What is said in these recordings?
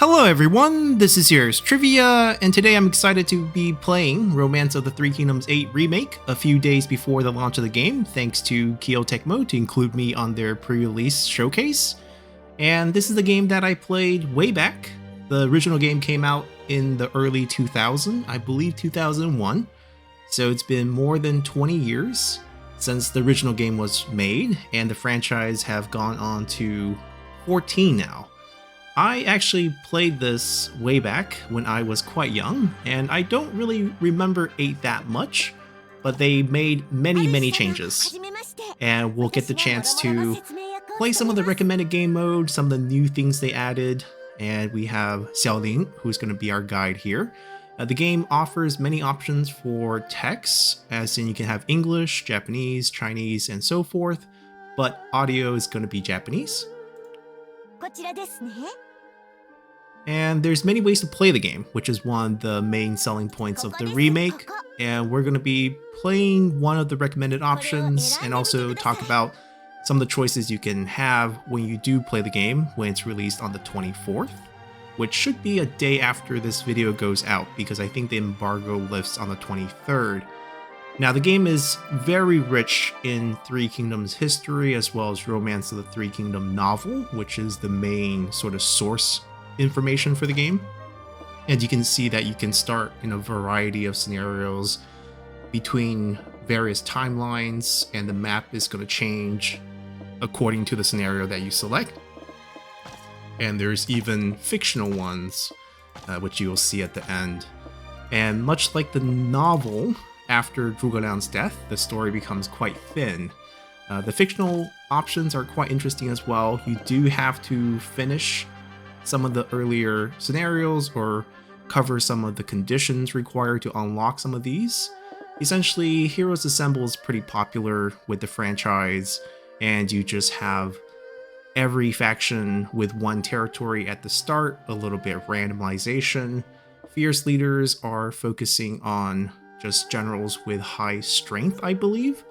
Hello everyone, this is Here's Trivia, and today I'm excited to be playing Romance of the Three Kingdoms 8 Remake a few days before the launch of the game, thanks to Tecmo to include me on their pre-release showcase. And this is the game that I played way back. The original game came out in the early 2000s, I believe 2001, so it's been more than 20 years since the original game was made, and the franchise have gone on to 14 now. I actually played this way back when I was quite young, and I don't really remember 8 that much, but they made many changes. And we'll get the chance to play some of the recommended game mode, some of the new things they added, and we have Xiaoling, who's going to be our guide here. The game offers many options for text, as in you can have English, Japanese, Chinese, and so forth, but audio is going to be Japanese. And there's many ways to play the game, which is one of the main selling points of the remake, and we're going to be playing one of the recommended options and also talk about some of the choices you can have when you do play the game when it's released on the 24th, which should be a day after this video goes out because I think the embargo lifts on the 23rd. Now, the game is very rich in Three Kingdoms history, as well as Romance of the Three Kingdom novel, which is the main sort of source information for the game. And you can see that you can start in a variety of scenarios between various timelines, and the map is going to change according to the scenario that you select. And there's even fictional ones, which you'll see at the end. And much like the novel, after Zhuge Liang's death, the story becomes quite thin. The fictional options are quite interesting as well. You do have to finish some of the earlier scenarios or cover some of the conditions required to unlock some of these. Essentially, Heroes Assemble is pretty popular with the franchise, and you just have every faction with one territory at the start, a little bit of randomization. Fierce leaders are focusing on just generals with high strength, I believe,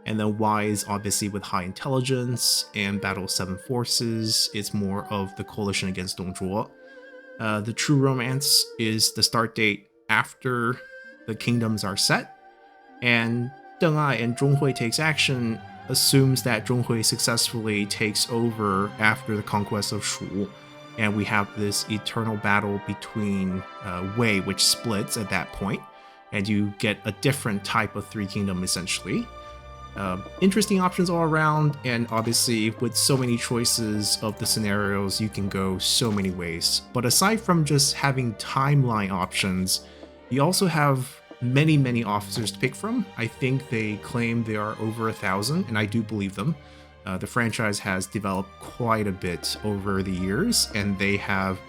and then Wise obviously with high intelligence, and Battle 7 Forces is more of the coalition against Dongzhuo. The true romance is the start date after the kingdoms are set, and Deng Ai and Zhonghui Takes Action assumes that Zhonghui successfully takes over after the conquest of Shu, and we have this eternal battle between Wei, which splits at that point, and you get a different type of Three Kingdom essentially. Interesting options all around, and obviously with so many choices of the scenarios, you can go so many ways. But aside from just having timeline options, you also have many officers to pick from. I think they claim there are over 1,000, and I do believe them. The franchise has developed quite a bit over the years, and they have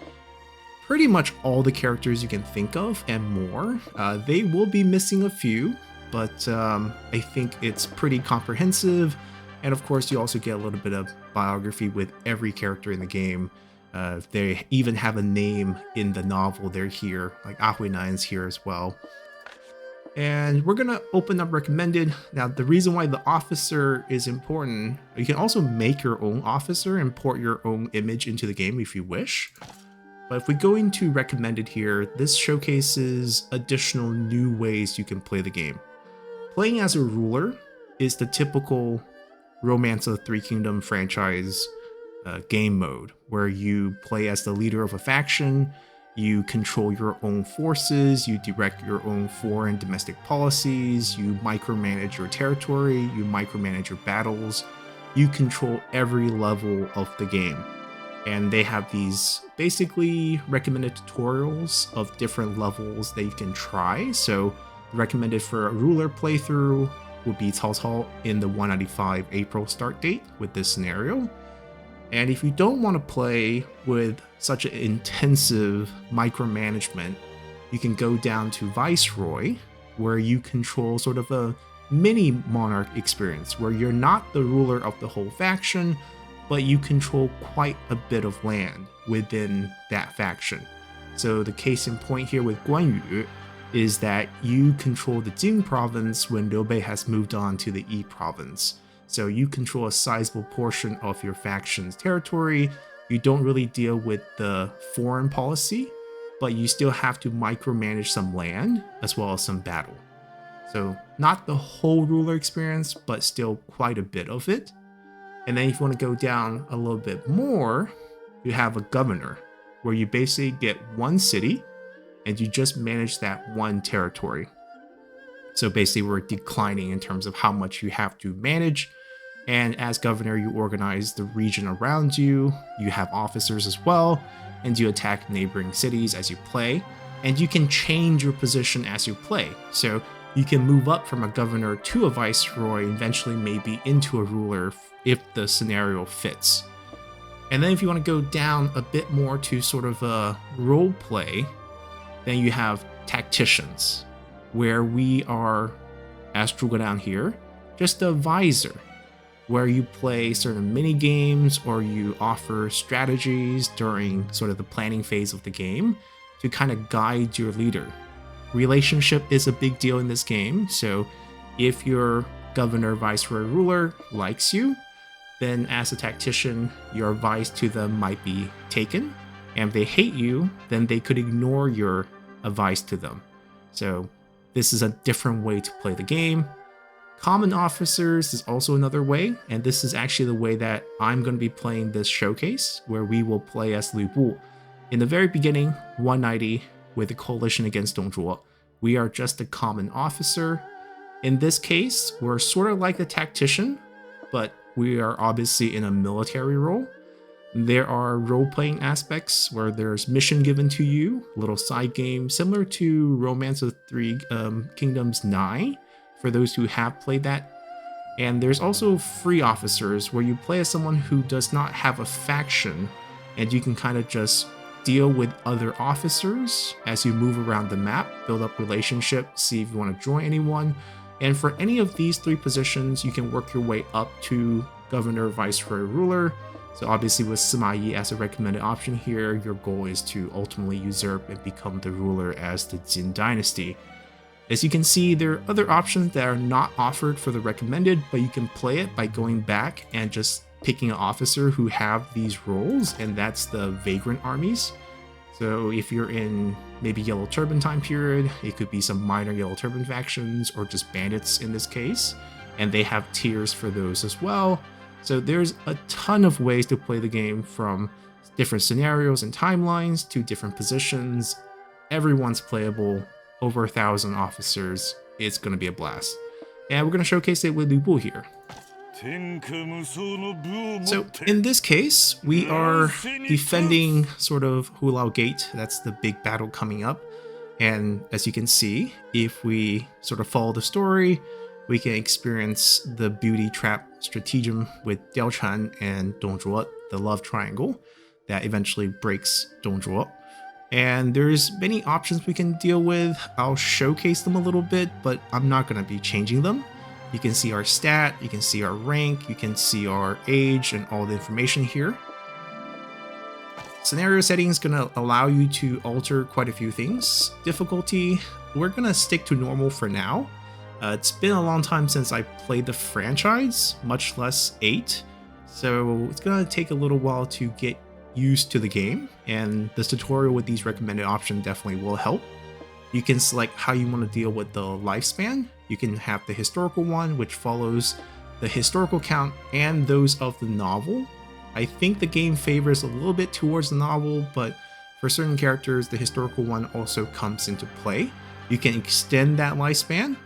pretty much all the characters you can think of and more. They will be missing a few, but I think it's pretty comprehensive. And of course, you also get a little bit of biography with every character in the game. They even have a name in the novel. They're here, like Ah Huinan's here as well. And we're gonna open up recommended. Now, the reason why the officer is important, you can also make your own officer and port your own image into the game if you wish. But if we go into recommended here, this showcases additional new ways you can play the game. Playing as a ruler is the typical Romance of the Three Kingdom franchise game mode, where you play as the leader of a faction, you control your own forces, you direct your own foreign domestic policies, you micromanage your territory, you micromanage your battles, you control every level of the game. And they have these basically recommended tutorials of different levels that you can try. So recommended for a ruler playthrough would be Cao Cao in the 195 April start date with this scenario. And if you don't want to play with such an intensive micromanagement, you can go down to Viceroy, where you control sort of a mini monarch experience, where you're not the ruler of the whole faction, but you control quite a bit of land within that faction. So the case in point here with Guan Yu is that you control the Jing province when Liu Bei has moved on to the Yi province. So you control a sizable portion of your faction's territory, you don't really deal with the foreign policy, but you still have to micromanage some land as well as some battle. So not the whole ruler experience, but still quite a bit of it. And then if you want to go down a little bit more, you have a governor, where you basically get one city and you just manage that one territory. So basically we're declining in terms of how much you have to manage. And as governor, you organize the region around you, you have officers as well, and you attack neighboring cities as you play. And you can change your position as you play. So you can move up from a governor to a viceroy, eventually maybe into a ruler if the scenario fits. And then if you want to go down a bit more to sort of a role play, then you have tacticians, where we are, as Zhuge down here, just a visor, where you play certain mini games or you offer strategies during sort of the planning phase of the game to kind of guide your leader. Relationship is a big deal in this game, so if your governor, viceroy, ruler likes you, then as a tactician, your advice to them might be taken. And if they hate you, then they could ignore your advice to them. So this is a different way to play the game. Common officers is also another way, and this is actually the way that I'm going to be playing this showcase, where we will play as Lu Bu. In the very beginning, 190 with the coalition against Dongzhuo. We are just a common officer. In this case, we're sort of like the tactician, but we are obviously in a military role. There are role-playing aspects where there's mission given to you, a little side game, similar to Romance of Three Kingdoms 9, for those who have played that. And there's also free officers, where you play as someone who does not have a faction, and you can kind of just deal with other officers as you move around the map, build up relationships, see if you want to join anyone. And for any of these three positions, you can work your way up to governor, viceroy, ruler. So obviously with Sima Yi as a recommended option here, your goal is to ultimately usurp and become the ruler as the Jin dynasty. As you can see, there are other options that are not offered for the recommended, but you can play it by going back and just picking an officer who have these roles, and that's the vagrant armies. So if you're in maybe Yellow Turban time period, it could be some minor Yellow Turban factions or just bandits in this case, and they have tiers for those as well. So there's a ton of ways to play the game, from different scenarios and timelines to different positions. Everyone's playable, over 1,000 officers. It's going to be a blast. And we're going to showcase it with Lu Bu here. So in this case, we are defending sort of Hulao Gate. That's the big battle coming up. And as you can see, if we sort of follow the story, we can experience the beauty trap stratagem with Diaochan and Dongzhuo, the love triangle that eventually breaks Dongzhuo. And there's many options we can deal with. I'll showcase them a little bit, but I'm not going to be changing them. You can see our stat, you can see our rank, you can see our age and all the information here. Scenario setting is going to allow you to alter quite a few things. Difficulty, we're going to stick to normal for now. It's been a long time since I played the franchise, much less 8. So it's going to take a little while to get used to the game, and this tutorial with these recommended options definitely will help. You can select how you want to deal with the lifespan. You can have the historical one, which follows the historical count and those of the novel. I think the game favors a little bit towards the novel, but for certain characters, the historical one also comes into play. You can extend that lifespan,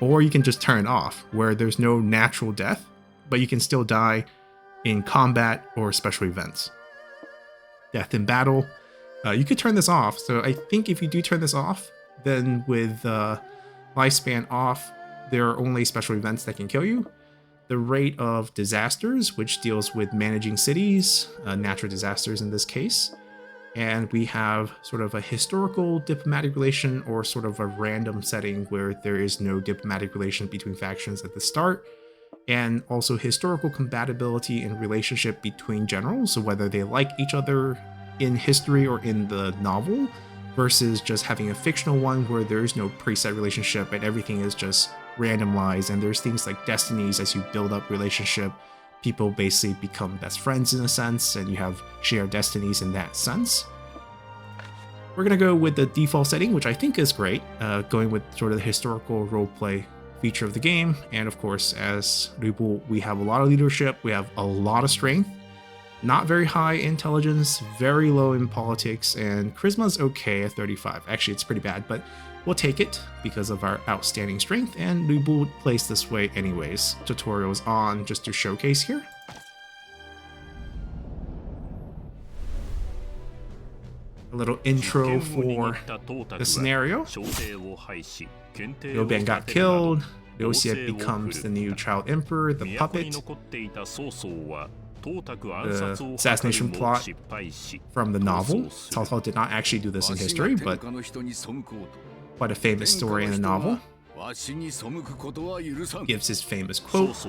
or you can just turn it off, where there's no natural death, but you can still die in combat or special events. Death in battle, you could turn this off. So I think if you do turn this off, then with lifespan off, there are only special events that can kill you. The rate of disasters, which deals with managing cities, natural disasters in this case. And we have sort of a historical diplomatic relation, or sort of a random setting where there is no diplomatic relation between factions at the start. And also historical compatibility and relationship between generals, so whether they like each other in history or in the novel, versus just having a fictional one where there is no preset relationship and everything is just randomized, and there's things like destinies as you build up relationship people basically become best friends in a sense, and you have shared destinies in that sense. We're going to go with the default setting, which I think is great, going with sort of the historical roleplay feature of the game. And of course, as Rubul, we have a lot of leadership, we have a lot of strength, not very high intelligence, very low in politics, and charisma's okay at 35. Actually, it's pretty bad, but we'll take it because of our outstanding strength, and Rubul plays this way anyways. Tutorials on just to showcase here. A little intro for the scenario. Liu Bian got killed. Liu Xie becomes the new child emperor, the puppet. The assassination plot from the novel. Cao Cao did not actually do this in history, but quite a famous story in the novel. Gives his famous quote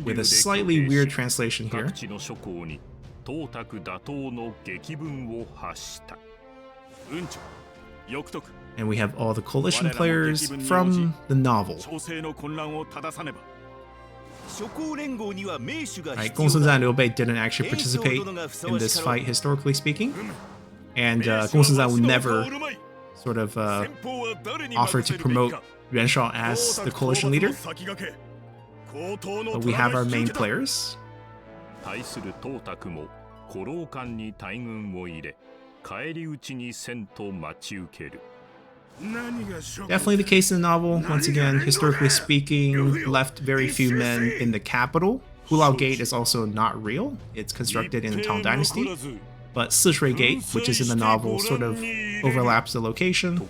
with a slightly weird translation here. And we have all the coalition players from the novel. Right, Gong Sun Zan and Liu Bei didn't actually participate in this fight, historically speaking. And Gong Sun Zan will never sort of offer to promote Yuan Shao as the coalition leader. But we have our main players. Definitely the case in the novel. Once again, historically speaking, left very few men in the capital. Hulao Gate is also not real. It's constructed in the Tang Dynasty. But Sishui Gate, which is in the novel, sort of overlaps the location.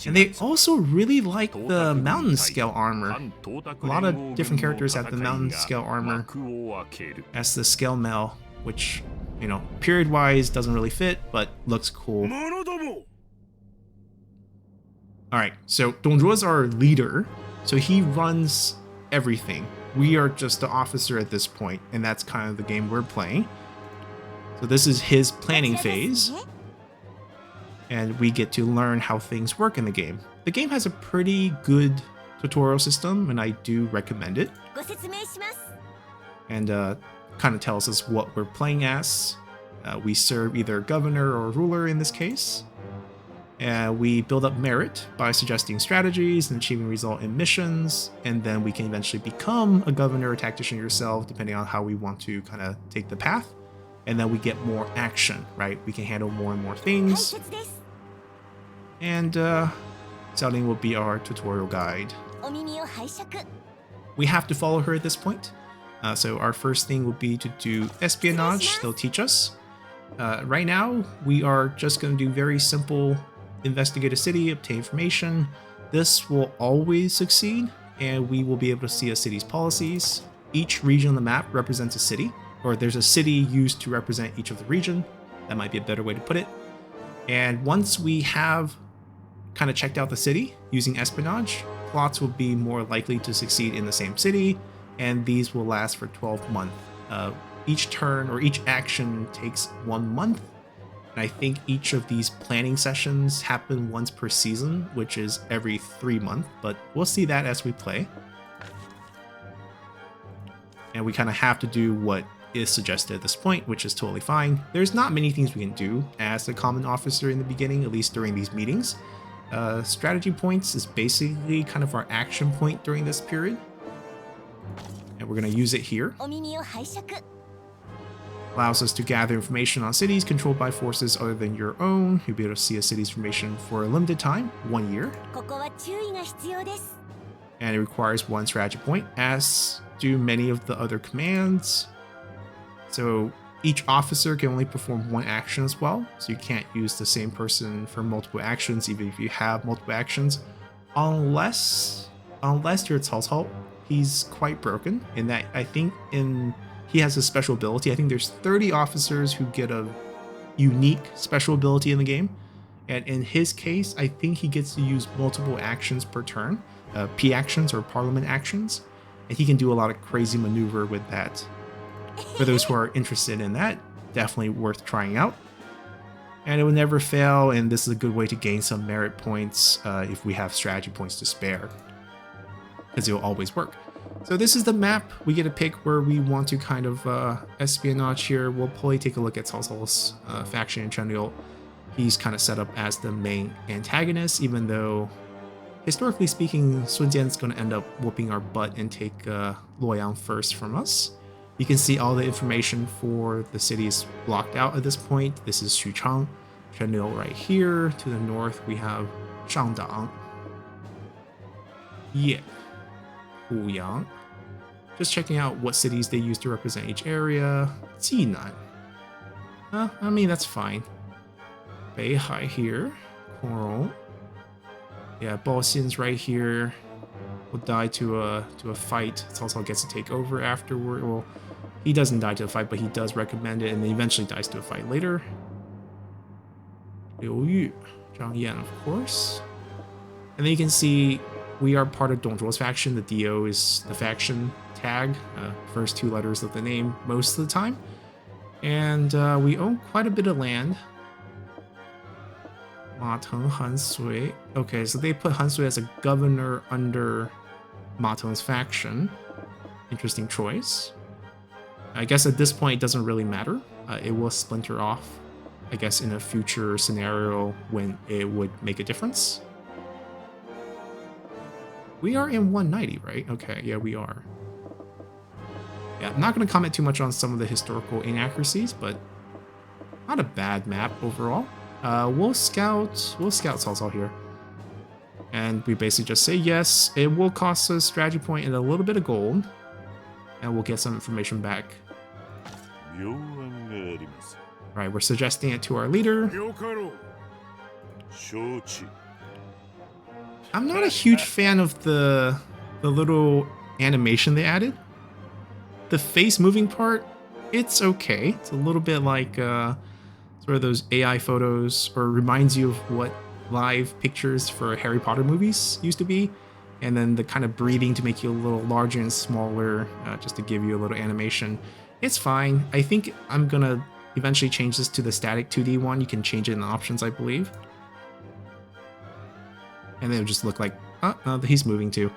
And they also really like the mountain scale armor. A lot of different characters have the mountain scale armor as the scale mail, which, you know, period-wise doesn't really fit, but looks cool. Alright, so Dongzhuo is our leader, so he runs everything. We are just the officer at this point, and that's kind of the game we're playing. So this is his planning phase, and we get to learn how things work in the game. The game has a pretty good tutorial system, and I do recommend it. And kind of tells us what we're playing as. We serve either governor or ruler in this case. We build up merit by suggesting strategies and achieving result in missions, and then we can eventually become a governor or tactician yourself, depending on how we want to kind of take the path. And then we get more action, right? We can handle more and more things. And Xiaoling will be our tutorial guide. We have to follow her at this point. So our first thing will be to do espionage. They'll teach us. Right now, we are just going to do very simple investigate a city, obtain information. This will always succeed, and we will be able to see a city's policies. Each region on the map represents a city, or there's a city used to represent each of the region. That might be a better way to put it. And once we have kind of checked out the city using espionage, plots will be more likely to succeed in the same city, and these will last for 12 months. Each turn or each action takes 1 month. And I think each of these planning sessions happen once per season, which is every 3 months, but we'll see that as we play. And we kind of have to do what is suggested at this point, which is totally fine. There's not many things we can do as a common officer in the beginning, at least during these meetings. Strategy points is basically kind of our action point during this period. And we're going to use it here. Allows us to gather information on cities controlled by forces other than your own. You'll be able to see a city's information for a limited time, 1 year. And it requires 1 strategy point, as do many of the other commands. So each officer can only perform 1 action as well. So you can't use the same person for multiple actions, even if you have multiple actions. Unless you're Cao Cao, he's quite broken in that I think he has a special ability. I think there's 30 officers who get a unique special ability in the game. And in his case, I think he gets to use multiple actions per turn, P actions or parliament actions. And he can do a lot of crazy maneuver with that. For those who are interested in that, definitely worth trying out. And it will never fail, and this is a good way to gain some merit points if we have strategy points to spare, because it will always work. So this is the map. We get to pick where we want to kind of espionage here. We'll probably take a look at Cao Cao's faction in Chenliu. He's kind of set up as the main antagonist, even though historically speaking, Sun Jian's going to end up whooping our butt and take Luoyang first from us. You can see all the information for the cities blocked out at this point. This is Xuchang, Chenliu right here. To the north, we have Shangdang. Yeah. Huyang. Just checking out what cities they use to represent each area. Jinan. I mean, that's fine. Beihai here. Korong. Yeah, Baoxin's right here. Will die to a fight. Cao Cao gets to take over afterward. Well, he doesn't die to a fight, but he does recommend it, and then eventually dies to a fight later. Liu Yu. Zhang Yan, of course. And then you can see we are part of Dong Zhuo's faction. The DO is the faction tag, first 2 letters of the name most of the time. And we own quite a bit of land. Ma Teng Han Sui. Okay, so they put Han Sui as a governor under Ma Teng's faction. Interesting choice. I guess at this point it doesn't really matter. It will splinter off, I guess, in a future scenario when it would make a difference. We are in 190, right? Okay, yeah, we are. Yeah, I'm not going to comment too much on some of the historical inaccuracies, but not a bad map overall. We'll scout Cao Cao here. And we basically just say yes, it will cost us strategy point and a little bit of gold. And we'll get some information back. Right, we're suggesting it to our leader. I'm not a huge fan of the little animation they added. The face moving part, it's okay. It's a little bit like sort of those AI photos, or reminds you of what live pictures for Harry Potter movies used to be. And then the kind of breathing to make you a little larger and smaller, just to give you a little animation. It's fine. I think I'm gonna eventually change this to the static 2D one. You can change it in the options, I believe. And it'll just look like, he's moving too.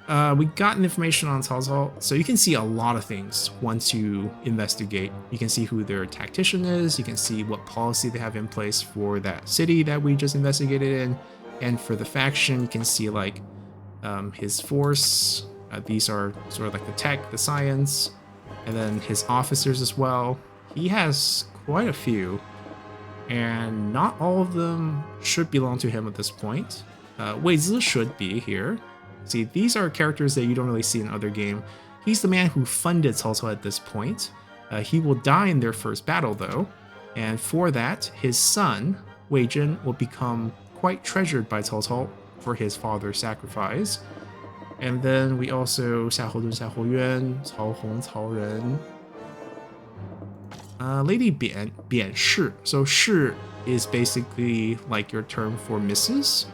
We got information on Cao Cao, so you can see a lot of things once you investigate. You can see who their tactician is, you can see what policy they have in place for that city that we just investigated in, and for the faction, you can see like his force. These are sort of like the tech, the science, and then his officers as well. He has quite a few, and not all of them should belong to him at this point. Wei Zi should be here. See, these are characters that you don't really see in other game. He's the man who funded Cao Cao at this point. He will die in their first battle though, and for that, his son, Wei Zhen, will become quite treasured by Cao Cao for his father's sacrifice. And then we also Xiahou Dun, Xiahou Yuan, Cao Hong, Cao Ren. Lady Bian, Bian Shi. So Shi is basically like your term for Mrs.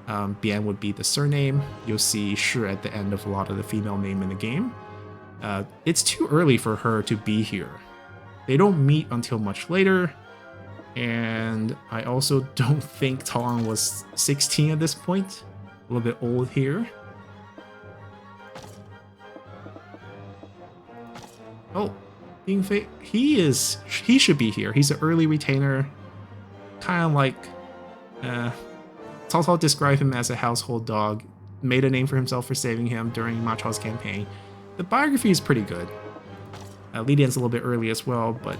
Bian would be the surname. You'll see Shi at the end of a lot of the female name in the game. It's too early for her to be here. They don't meet until much later. And I also don't think Talang was 16 at this point. A little bit old here. Oh, Ying Fei, he should be here. He's an early retainer. Kind of like, Cao Cao described him as a household dog, made a name for himself for saving him during Ma Chao's campaign. The biography is pretty good. Li Dian's a little bit early as well, but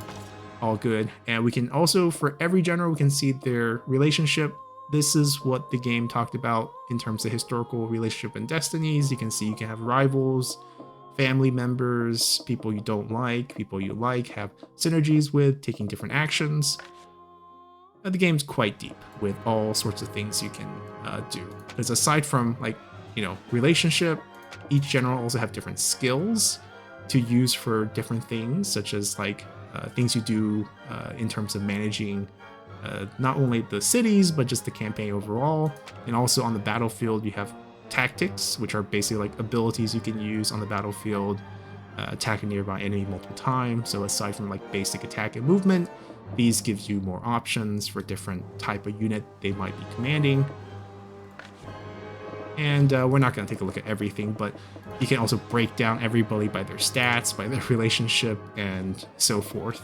all good. And we can also, for every general, we can see their relationship. This is what the game talked about in terms of historical relationship and destinies. You can see you can have rivals, family members, people you don't like, people you like, have synergies with, taking different actions. The game's quite deep with all sorts of things you can do. Because aside from, like, you know, relationship, each general also have different skills to use for different things, such as like things you do in terms of managing not only the cities, but just the campaign overall. And also on the battlefield, you have tactics, which are basically like abilities you can use on the battlefield, attack a nearby enemy multiple times. So aside from like basic attack and movement, these gives you more options for different type of unit they might be commanding. And we're not going to take a look at everything, but you can also break down everybody by their stats, by their relationship, and so forth.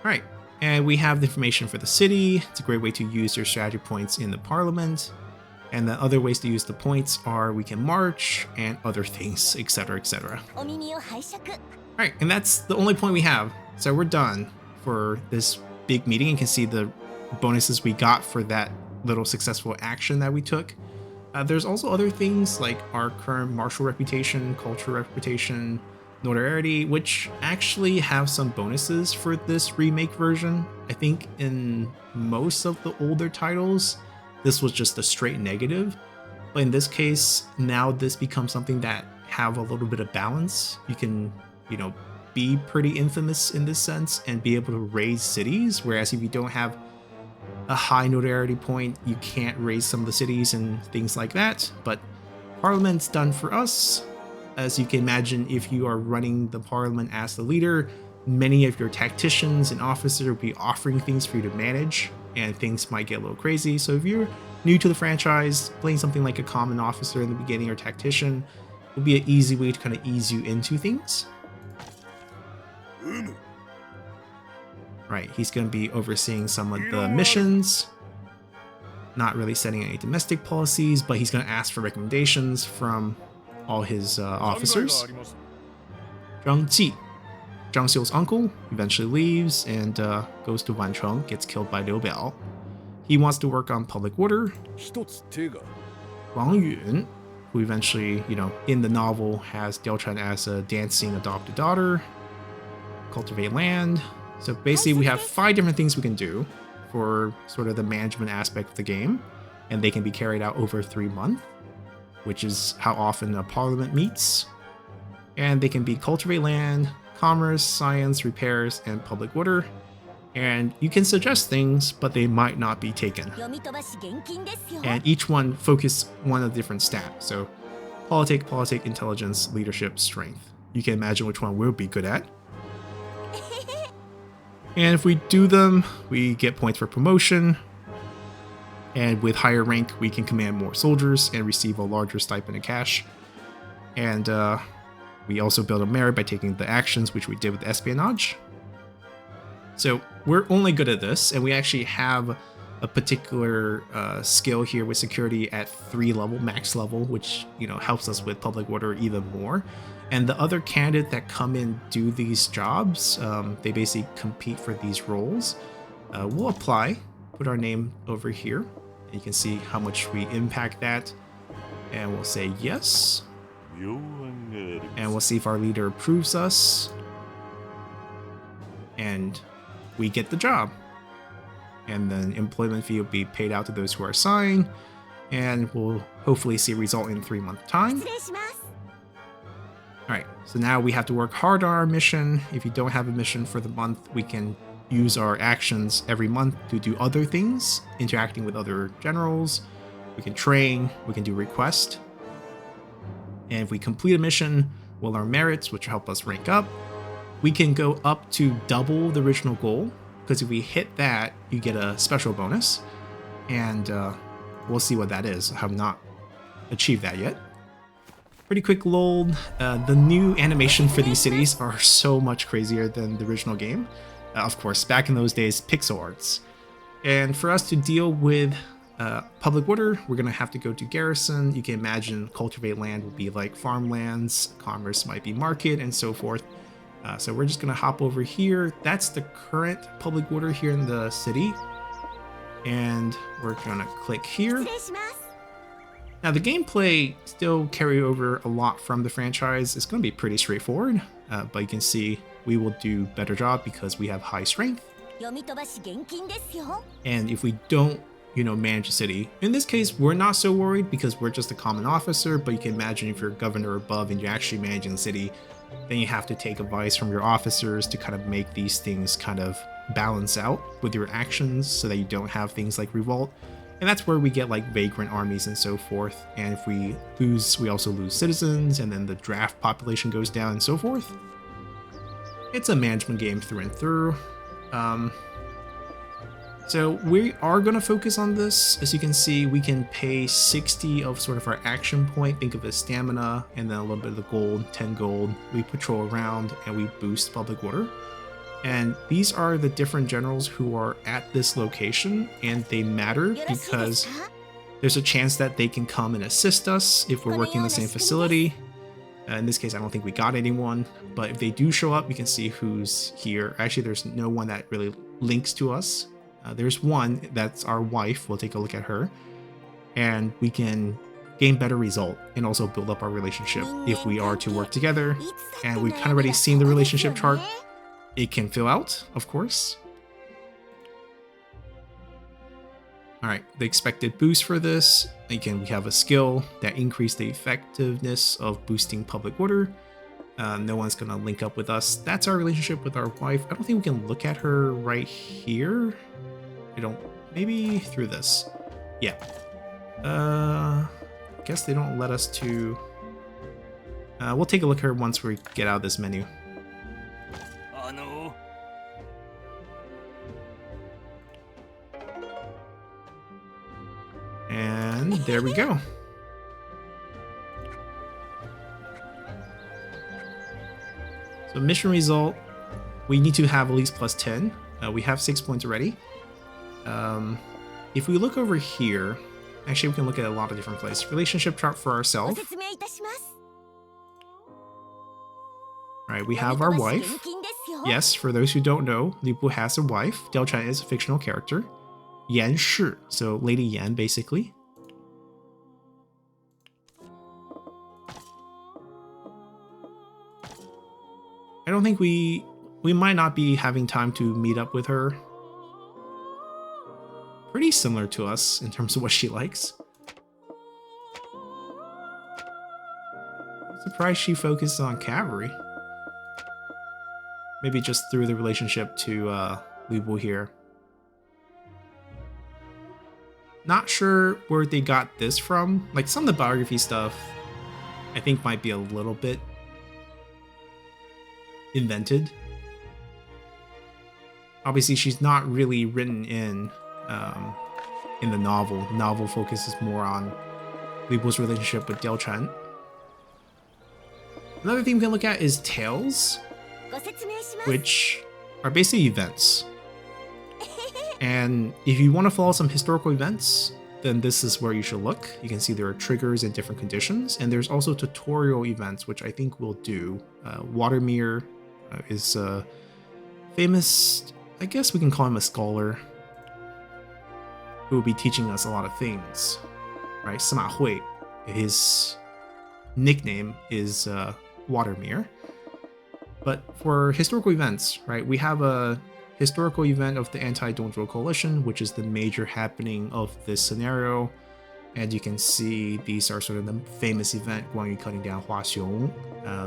Alright, and we have the information for the city. It's a great way to use your strategy points in the parliament. And the other ways to use the points are we can march and other things, etc, etc. Alright, and that's the only point we have. So we're done for this big meeting. You can see the bonuses we got for that little successful action that we took. There's also other things like our current martial reputation, cultural reputation, notoriety, which actually have some bonuses for this remake version. I think in most of the older titles, this was just a straight negative. But in this case, now this becomes something that have a little bit of balance. You can, be pretty infamous in this sense and be able to raise cities, whereas if you don't have a high notoriety point, you can't raise some of the cities and things like that. But Parliament's done for us. As you can imagine, if you are running the Parliament as the leader, many of your tacticians and officers will be offering things for you to manage, and things might get a little crazy. So if you're new to the franchise, playing something like a common officer in the beginning or tactician will be an easy way to kind of ease you into things. Right, he's going to be overseeing some of the missions, not really setting any domestic policies, but he's going to ask for recommendations from all his officers. Zhang Ji, Zhang Xiu's uncle, eventually leaves and goes to Wancheng, gets killed by Liu Biao. He wants to work on public order. Wang Yun, who eventually, in the novel has Diao Chan as a dancing adopted daughter. Cultivate land. So basically we have 5 different things we can do for sort of the management aspect of the game, and they can be carried out over 3 months, which is how often a parliament meets. And they can be cultivate land, commerce, science, repairs, and public order. And you can suggest things, but they might not be taken. And each one focus one of the different stats. So politic, intelligence, leadership, strength. You can imagine which one we'll be good at. And if we do them, we get points for promotion. And with higher rank, we can command more soldiers and receive a larger stipend of cash. And we also build a merit by taking the actions, which we did with espionage. So we're only good at this, and we actually have a particular skill here with security at 3 level, max level, which helps us with public order even more. And the other candidates that come in do these jobs, they basically compete for these roles. We'll apply, put our name over here, and you can see how much we impact that. And we'll say yes. And we'll see if our leader approves us. And we get the job. And then employment fee will be paid out to those who are assigned. And we'll hopefully see a result in 3-month time. Alright, so now we have to work hard on our mission. If you don't have a mission for the month, we can use our actions every month to do other things, interacting with other generals. We can train, we can do request. And if we complete a mission, we'll earn merits, which will help us rank up. We can go up to double the original goal, because if we hit that, you get a special bonus. And we'll see what that is. I have not achieved that yet. Pretty quick lull. The new animation for these cities are so much crazier than the original game. Of course, back in those days, pixel arts. And for us to deal with public order, we're going to have to go to garrison. You can imagine cultivate land will be like farmlands, commerce might be market, and so forth. So we're just going to hop over here. That's the current public order here in the city. And we're going to click here. Now the gameplay still carry over a lot from the franchise. It's going to be pretty straightforward, but you can see we will do better job because we have high strength. And if we don't, manage a city, in this case, we're not so worried because we're just a common officer, but you can imagine if you're a governor above and you're actually managing the city, then you have to take advice from your officers to kind of make these things kind of balance out with your actions so that you don't have things like revolt. And that's where we get like vagrant armies and so forth. And if we lose, we also lose citizens, and then the draft population goes down and so forth. It's a management game through and through. So we are going to focus on this. As you can see, we can pay 60 of sort of our action point, think of it as stamina, and then a little bit of the gold, 10 gold. We patrol around and we boost public order. And these are the different generals who are at this location, and they matter because there's a chance that they can come and assist us if we're working in the same facility. In this case, I don't think we got anyone, but if they do show up, we can see who's here. Actually, there's no one that really links to us. There's one, that's our wife. We'll take a look at her. And we can gain better result and also build up our relationship if we are to work together. And we've kind of already seen the relationship chart. It can fill out, of course. Alright, the expected boost for this. Again, we have a skill that increases the effectiveness of boosting public order. No one's going to link up with us. That's our relationship with our wife. I don't think we can look at her right here. Maybe through this. Yeah. I guess they don't let us to... we'll take a look at her once we get out of this menu. And there we go. So mission result, we need to have at least plus 10. We have 6 points already. If we look over here, actually we can look at a lot of different places. Relationship chart for ourselves. Alright, we have our wife. Yes, for those who don't know, Li Bu has a wife. Diao Chan is a fictional character. Yan Shi, so Lady Yan, basically. I don't think we might not be having time to meet up with her. Pretty similar to us in terms of what she likes. I'm surprised she focuses on cavalry. Maybe just through the relationship to Li Bu here. Not sure where they got this from. Like, some of the biography stuff I think might be a little bit invented. Obviously, she's not really written in the novel. The novel focuses more on Li Bu's relationship with Diao Chan. Another thing we can look at is tales, which are basically events. And if you want to follow some historical events, then this is where you should look. You can see there are triggers and different conditions, and there's also tutorial events, which I think we'll do. Watermere is a famous, I guess we can call him a scholar, who will be teaching us a lot of things, right? Sima Hui, his nickname is Watermere. But for historical events, right, we have a historical event of the Anti-Dongzhuo Coalition, which is the major happening of this scenario. And you can see these are sort of the famous event, Guan Yu cutting down Huaxiong,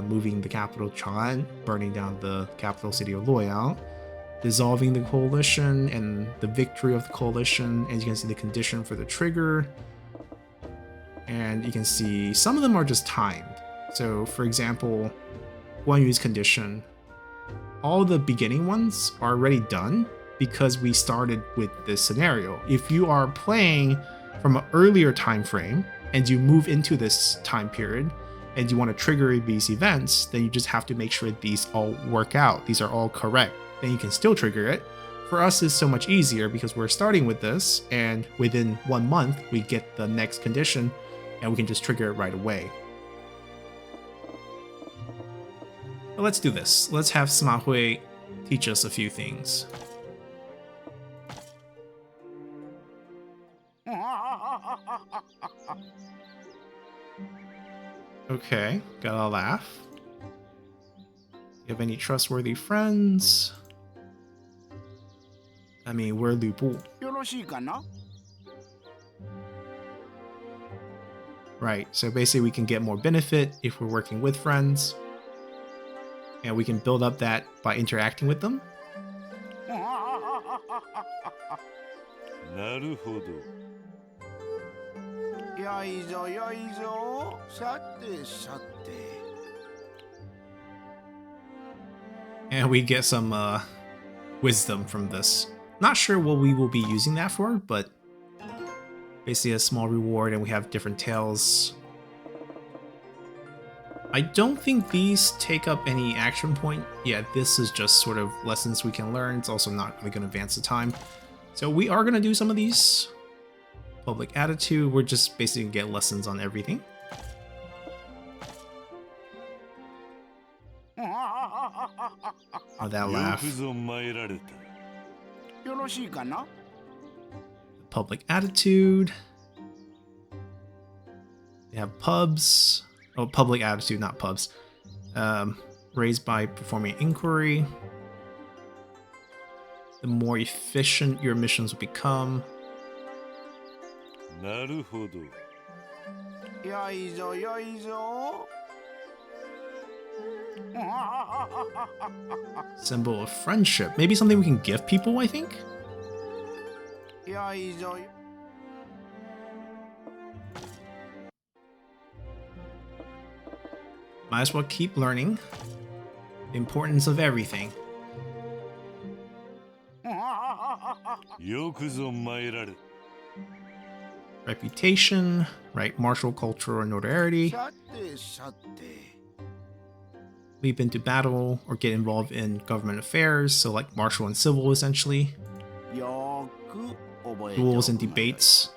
moving the capital Chang'an, burning down the capital city of Luoyang, dissolving the coalition and the victory of the coalition. And you can see the condition for the trigger. And you can see some of them are just timed. So for example, Guan Yu's condition, all the beginning ones are already done because we started with this scenario. If you are playing from an earlier time frame and you move into this time period and you want to trigger these events, then you just have to make sure these all work out. These are all correct. Then you can still trigger it. For us, it's so much easier because we're starting with this, and within 1 month, we get the next condition and we can just trigger it right away. But let's do this. Let's have Sima Hui teach us a few things. Okay, got a laugh. You have any trustworthy friends? I mean, we're Lu Bu. Right, so basically we can get more benefit if we're working with friends. And we can build up that by interacting with them. And we get some wisdom from this. Not sure what we will be using that for, but basically a small reward, and we have different tails. I don't think these take up any action point. Yeah, this is just sort of lessons we can learn. It's also not really going to advance the time. So we are going to do some of these. Public attitude, we're just basically going to get lessons on everything. Oh, that laugh. Public attitude. They have pubs. Oh, public attitude, not pubs. Raised by performing inquiry. The more efficient your missions will become. Symbol of friendship. Maybe something we can give people, I think? Might as well keep learning. The importance of everything. Reputation, right? Martial culture or notoriety. Leap into battle or get involved in government affairs, so like martial and civil essentially. Duels and debates.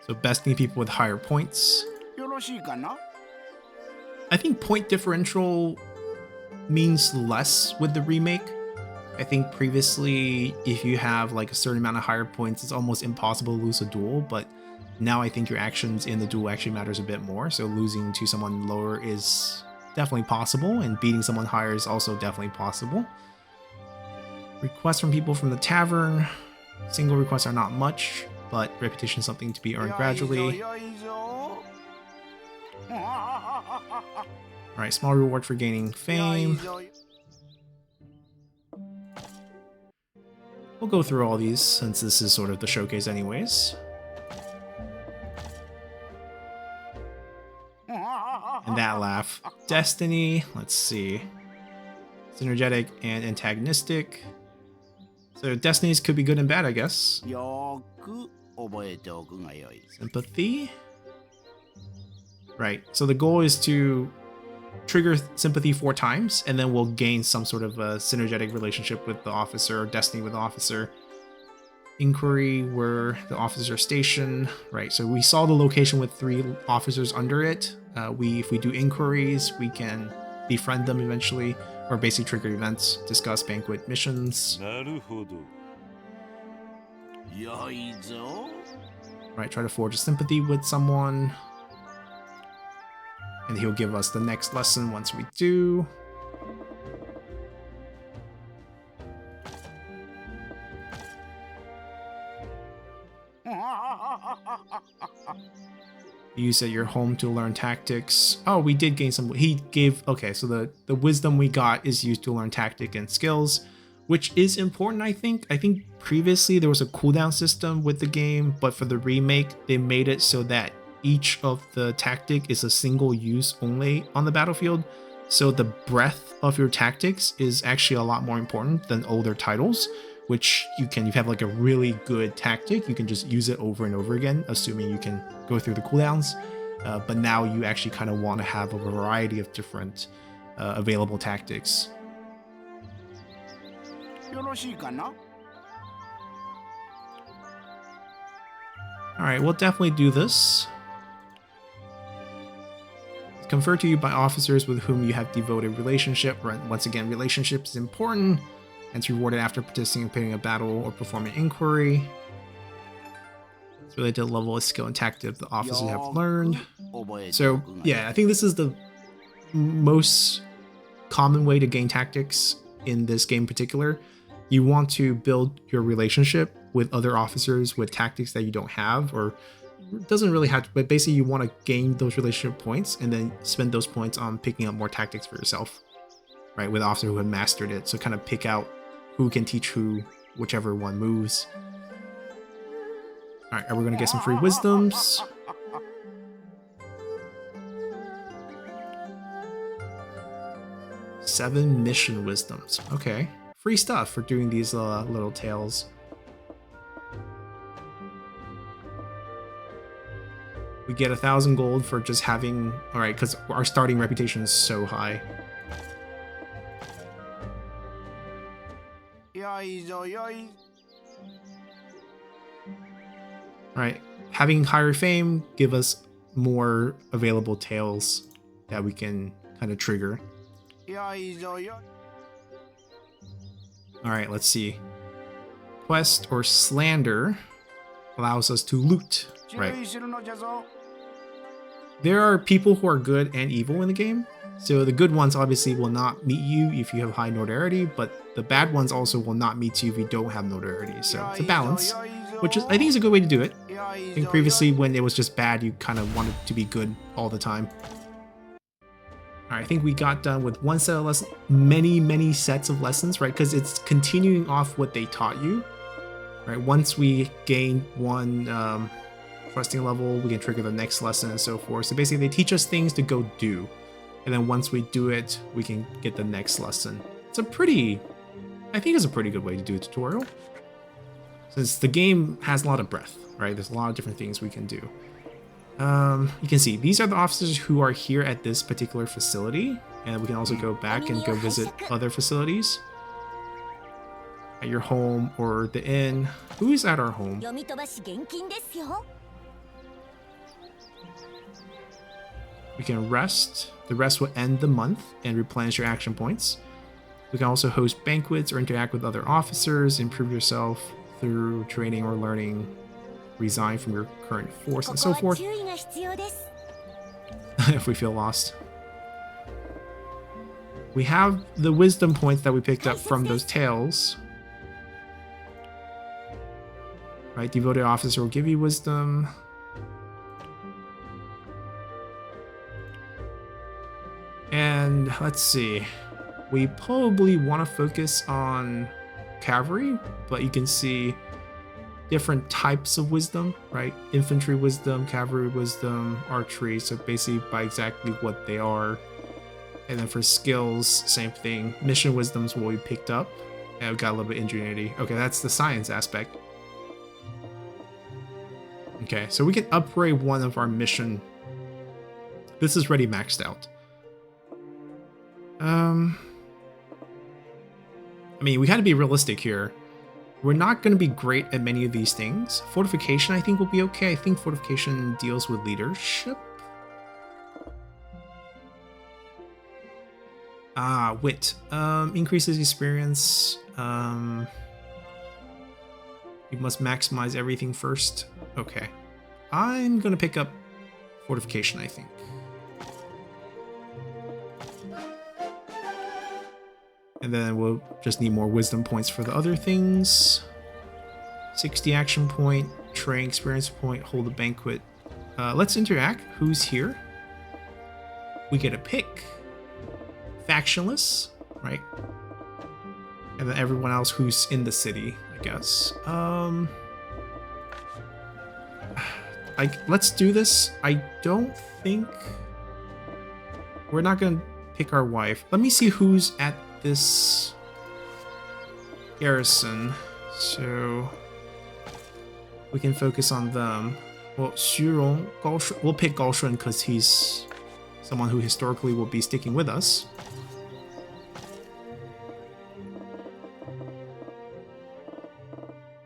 So besting people with higher points. I think point differential means less with the remake. I think previously, if you have like a certain amount of higher points, it's almost impossible to lose a duel, but now I think your actions in the duel actually matters a bit more, so losing to someone lower is definitely possible, and beating someone higher is also definitely possible. Requests from people from the tavern. Single requests are not much, but reputation is something to be earned gradually. Alright, small reward for gaining fame. We'll go through all these since this is sort of the showcase anyways. And that laugh. Destiny, let's see. Synergetic and antagonistic. So destinies could be good and bad, I guess. Sympathy. Right, so the goal is to trigger sympathy 4 times, and then we'll gain some sort of a synergetic relationship with the officer, or destiny with the officer. Inquiry, where the officers are stationed. Right, so we saw the location with 3 officers under it. If we do inquiries, we can befriend them eventually, or basically trigger events, discuss banquet missions. Right, try to forge a sympathy with someone. And he'll give us the next lesson once we do. Use at your home to learn tactics. Oh, we did gain some. He gave. Okay, so the wisdom we got is used to learn tactic and skills, which is important, I think. I think previously there was a cooldown system with the game, but for the remake, they made it so that each of the tactic is a single use only on the battlefield. So the breadth of your tactics is actually a lot more important than older titles, which you have like a really good tactic, you can just use it over and over again, assuming you can go through the cooldowns. But now you actually kind of want to have a variety of different available tactics. Alright, we'll definitely do this. Conferred to you by officers with whom you have devoted relationship. Once again, relationship is important, and it's rewarded after participating in a battle or performing inquiry. It's related to the level of skill and tactic the officers have learned. So yeah, I think this is the most common way to gain tactics in this game in particular. You want to build your relationship with other officers with tactics that you don't have, or it doesn't really have to, but basically you want to gain those relationship points and then spend those points on picking up more tactics for yourself, right, with officers who have mastered it. So kind of pick out who can teach who, whichever one moves. All right, we're going to get some free wisdoms. 7 mission wisdoms. Okay. Free stuff for doing these little tales. We get 1,000 gold for just having... Alright, because our starting reputation is so high. Alright, having higher fame give us more available tales that we can kind of trigger. Alright, let's see. Quest or slander allows us to loot. Right. There are people who are good and evil in the game. So the good ones obviously will not meet you if you have high notoriety, but the bad ones also will not meet you if you don't have notoriety. So it's a balance, which is, I think, is a good way to do it. I think previously when it was just bad, you kind of wanted to be good all the time. Alright, I think we got done with one set of lessons, many sets of lessons, right? Because it's continuing off what they taught you. Right, once we gain one trusting level, we can trigger the next lesson and so forth. So basically they teach us things to go do. And then once we do it, we can get the next lesson. It's a pretty, I think it's a pretty good way to do a tutorial. Since the game has a lot of breadth, right? There's a lot of different things we can do. You can see, these are the officers who are here at this particular facility. And we can also go back and go visit other facilities. At your home or the inn. Who is at our home? We can rest. The rest will end the month and replenish your action points. We can also host banquets or interact with other officers, improve yourself through training or learning, resign from your current force, and so forth. If we feel lost. We have the wisdom points that we picked up from those tales. Right, devoted officer will give you wisdom. And let's see. We probably want to focus on cavalry, but you can see different types of wisdom, right? Infantry wisdom, cavalry wisdom, archery. So basically by exactly what they are. And then for skills, same thing. Mission wisdom is what we picked up. And we got a little bit of ingenuity. Okay, that's the science aspect. Okay, so we can upgrade one of our mission. This is already maxed out. I mean, we had to be realistic here. We're not going to be great at many of these things. Fortification, I think, will be okay. I think fortification deals with leadership. Wit. Increases experience. You must maximize everything first. Okay. I'm gonna pick up fortification, I think. And then we'll just need more wisdom points for the other things. 60 action point, train experience point, hold a banquet. Let's interact. Who's here? We get a pick. Factionless, right? And then everyone else who's in the city, I guess. Let's do this. I don't think... We're not gonna pick our wife. Let me see who's at this garrison, so we can focus on them. Well, Xurong, we'll pick Gaoshun because he's someone who historically will be sticking with us.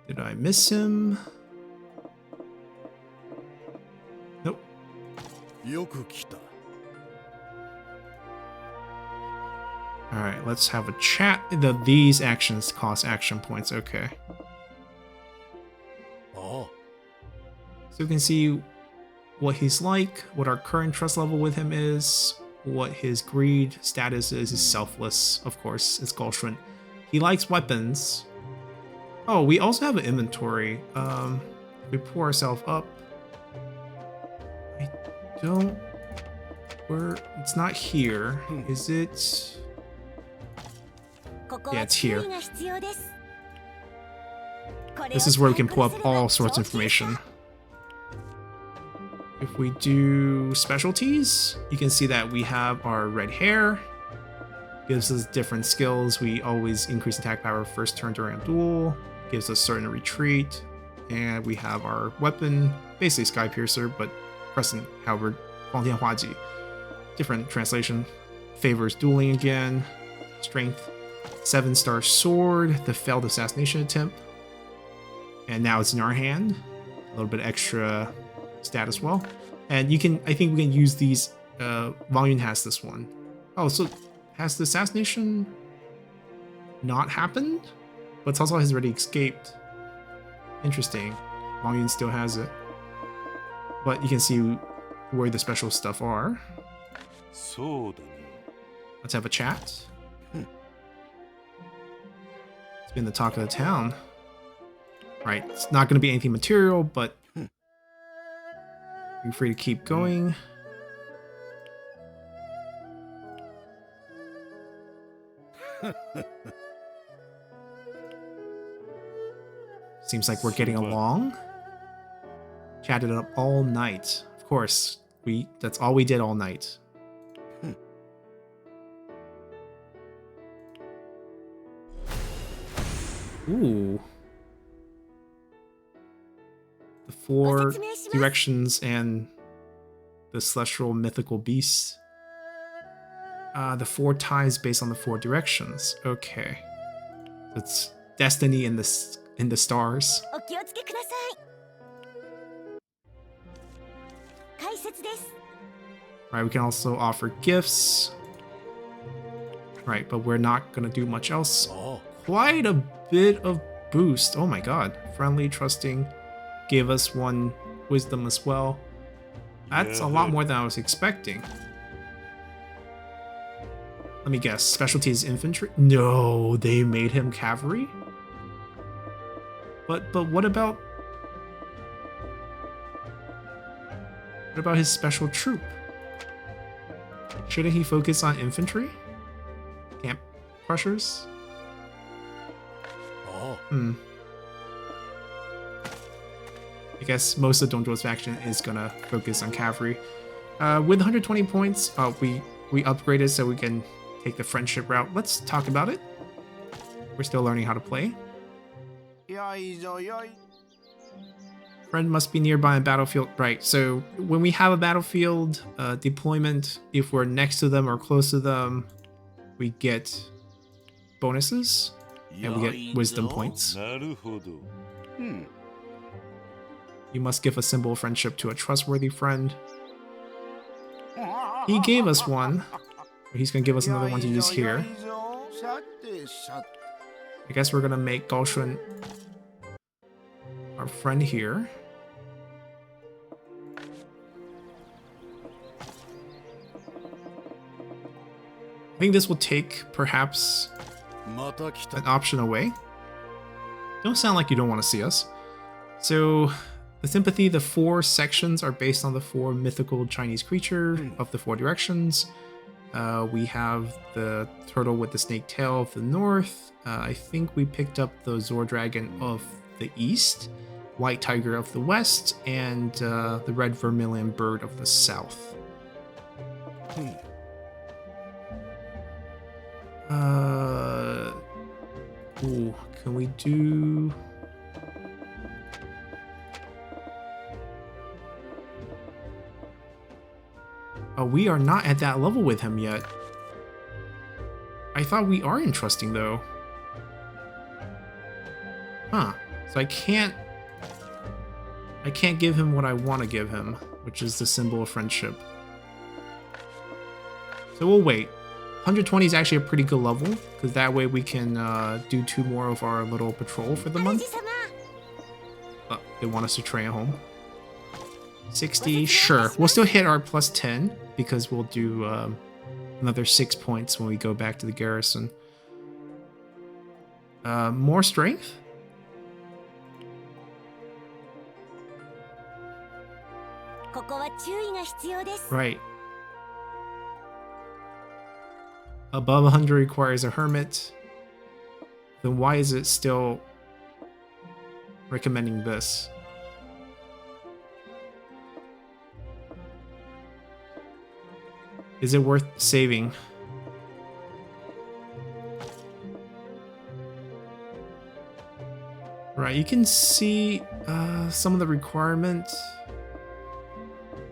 Did I miss him? Nope. Alright, let's have a chat. These actions cost action points, okay. So we can see what he's like, what our current trust level with him is, what his greed status is. He's selfless, of course, it's Gaoshun. He likes weapons. Oh, we also have an inventory. If we pull ourselves up. I don't... It's not here. Is it... Yeah, it's here. This is where we can pull up all sorts of information. If we do specialties, you can see that we have our red hair, Gives us different skills. We always increase attack power first turn during a duel. Gives us certain retreat. And we have our weapon, basically Sky Piercer, but Crescent Halberd, Huangtian Huaji. Different translation. Favors dueling again. Strength. 7-star sword, the failed assassination attempt. And now it's in our hand. A little bit extra stat as well. And you can, I think we can use these, Volume has this one. Oh, so has the assassination not happened? But Cao has already escaped. Interesting. Volume still has it. But you can see where the special stuff are. Let's have a chat. It's been the talk of the town. Right, it's not going to be anything material, but you're free to keep going. Seems like we're getting along. Chatted up all night. Of course, that's all we did all night. Ooh. The 4 directions and the celestial mythical beasts. The 4 ties based on the 4 directions. Okay. It's destiny in the stars. Right, we can also offer gifts. Right, but we're not gonna do much else. Quite a bit of boost. Oh my god. Friendly, trusting. Gave us 1 wisdom as well. That's a lot more than I was expecting. Let me guess. Specialty is infantry? No, they made him cavalry? But what about his special troop? Shouldn't he focus on infantry? Camp crushers? I guess most of Dongzhuo's faction is gonna focus on cavalry. With 120 points, we upgraded so we can take the friendship route. Let's talk about it. We're still learning how to play. Friend must be nearby a battlefield. Right, so when we have a battlefield deployment, if we're next to them or close to them, we get bonuses and we get wisdom points. You must give a symbol of friendship to a trustworthy friend. He gave us one. He's gonna give us another one to use here. I guess we're gonna make Gaoshun our friend here. I think this will take perhaps an option away. Don't sound like you don't want to see us. So the sympathy, the 4 sections are based on the 4 mythical Chinese creature of the 4 directions. We have the turtle with the snake tail of the north. I think we picked up the Zor dragon of the east, white tiger of the west, and the red vermilion bird of the south. Ooh, can we do... Oh, we are not at that level with him yet. I thought we are entrusting though. Huh. So I can't give him what I want to give him, which is the symbol of friendship. So we'll wait. 120 is actually a pretty good level, because that way we can do 2 more of our little patrol for the month. Oh, they want us to train at home. 60, sure. We'll still hit our plus 10, because we'll do another 6 points when we go back to the garrison. More strength? Right. Above 100 requires a hermit. Then why is it still recommending this? Is it worth saving? Right, you can see some of the requirements.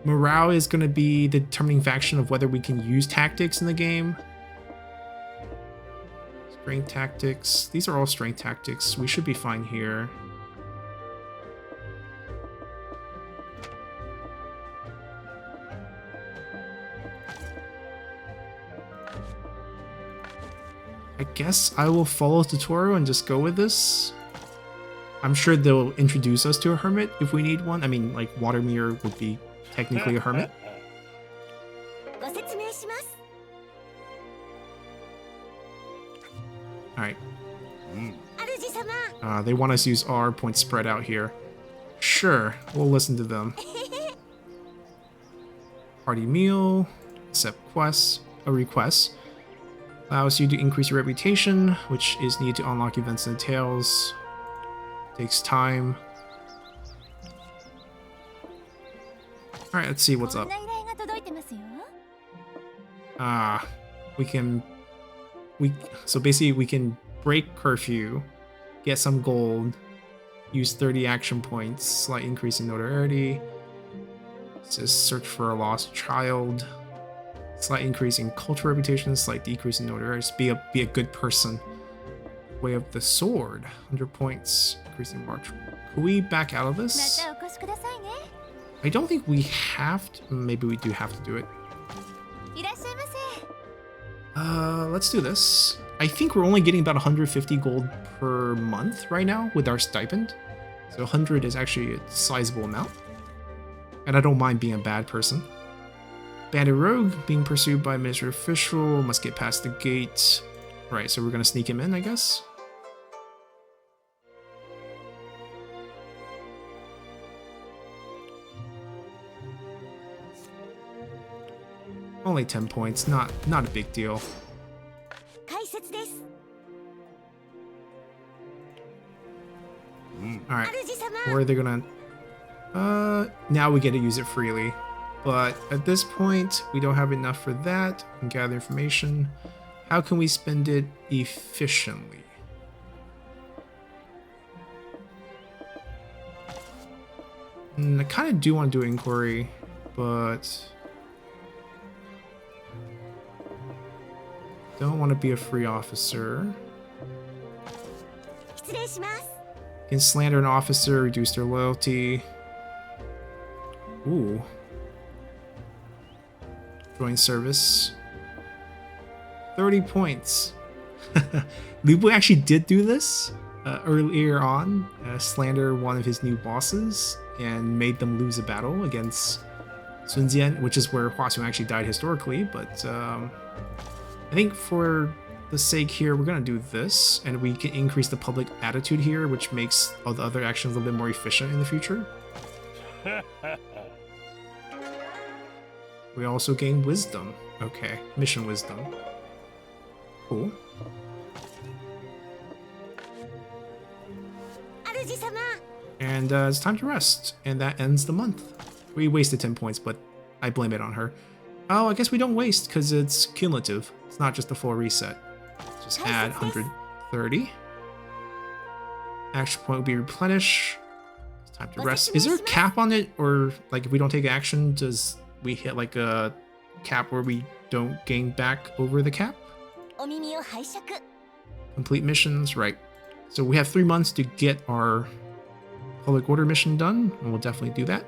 Morale is going to be the determining factor of whether we can use tactics in the game. Strength tactics. These are all strength tactics. We should be fine here. I guess I will follow the tutorial and just go with this. I'm sure they'll introduce us to a hermit if we need one. I mean, like, water mirror would be technically a hermit. Alright. They want us to use our points spread out here. Sure, we'll listen to them. Party meal, accept quests, a request. Allows you to increase your reputation, which is needed to unlock events and tales. Takes time. Alright, let's see what's up. So basically we can break curfew, get some gold, use 30 action points, slight increase in notoriety. It says search for a lost child, slight increase in cultural reputation, slight decrease in notoriety. Be a good person. Way of the sword, 100 points, increasing march. Can we back out of this? I don't think we have to. Maybe we do have to do it. Let's do this. I think we're only getting about 150 gold per month right now with our stipend. So 100 is actually a sizable amount. And I don't mind being a bad person. Bandit rogue, being pursued by a ministry official, must get past the gate. Right, so we're gonna sneak him in, I guess. Only 10 points, not a big deal. Alright, or are they gonna... now we get to use it freely. But at this point, we don't have enough for that. We can gather information. How can we spend it efficiently? I kind of do want to do inquiry, but... don't want to be a free officer. Can slander an officer, reduce their loyalty. Ooh. Join service. 30 points. Lubu actually did do this earlier on. Slander one of his new bosses and made them lose a battle against Sun Jian, which is where Hua Xiong actually died historically, but I think for the sake here, we're going to do this, and we can increase the public attitude here, which makes all the other actions a little bit more efficient in the future. We also gain wisdom. Okay, mission wisdom. Cool. And it's time to rest, and that ends the month. We wasted 10 points, but I blame it on her. Oh, I guess we don't waste, because it's cumulative. It's not just a full reset. Just add 130. Action point will be replenished. It's time to rest. Is there a cap on it? Or, like, if we don't take action, does we hit, like, a cap where we don't gain back over the cap? Complete missions, right. So we have 3 months to get our public order mission done, and we'll definitely do that.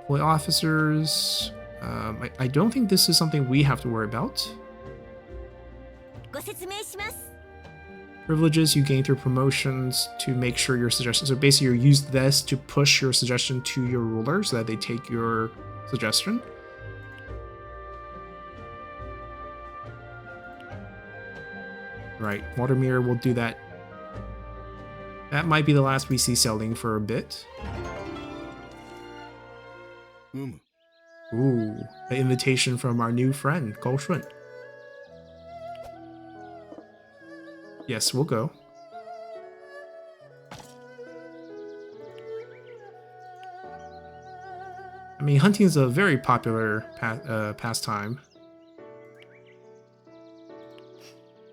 Employ officers. I don't think this is something we have to worry about. Privileges you gain through promotions to make sure your suggestion. So basically, you use this to push your suggestion to your ruler so that they take your suggestion. Right, water mirror will do that. That might be the last we see selling for a bit. Ooh, an invitation from our new friend, Gou Shun. Yes, we'll go. I mean, hunting is a very popular pastime.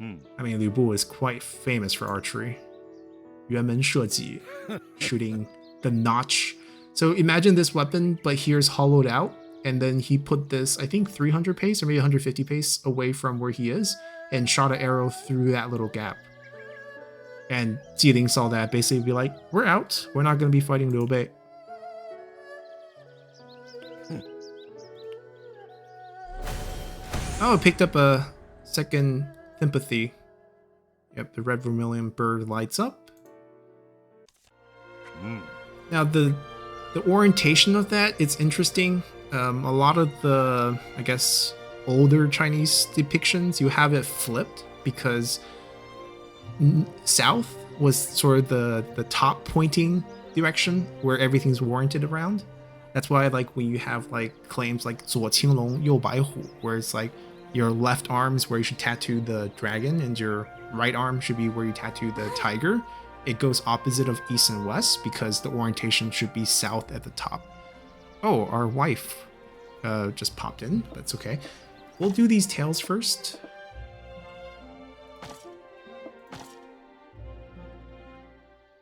I mean, Liu Bu is quite famous for archery. 辕门射戟, shooting the notch. So imagine this weapon, but here's hollowed out, and then he put this, I think 300 pace or maybe 150 pace away from where he is, and shot an arrow through that little gap. And Jieling saw that, basically be like, we're out. We're not going to be fighting Liu Bei. Oh, it picked up a second sympathy. Yep, the red vermilion bird lights up. Now the orientation of that, it's interesting. A lot of the, I guess, older Chinese depictions, you have it flipped because south was sort of the top pointing direction where everything's warranted around. That's why, like, when you have like claims like 左青龙右白虎, where it's like your left arm is where you should tattoo the dragon and your right arm should be where you tattoo the tiger. It goes opposite of east and west because the orientation should be south at the top. Oh, our wife just popped in. That's okay. We'll do these tails first.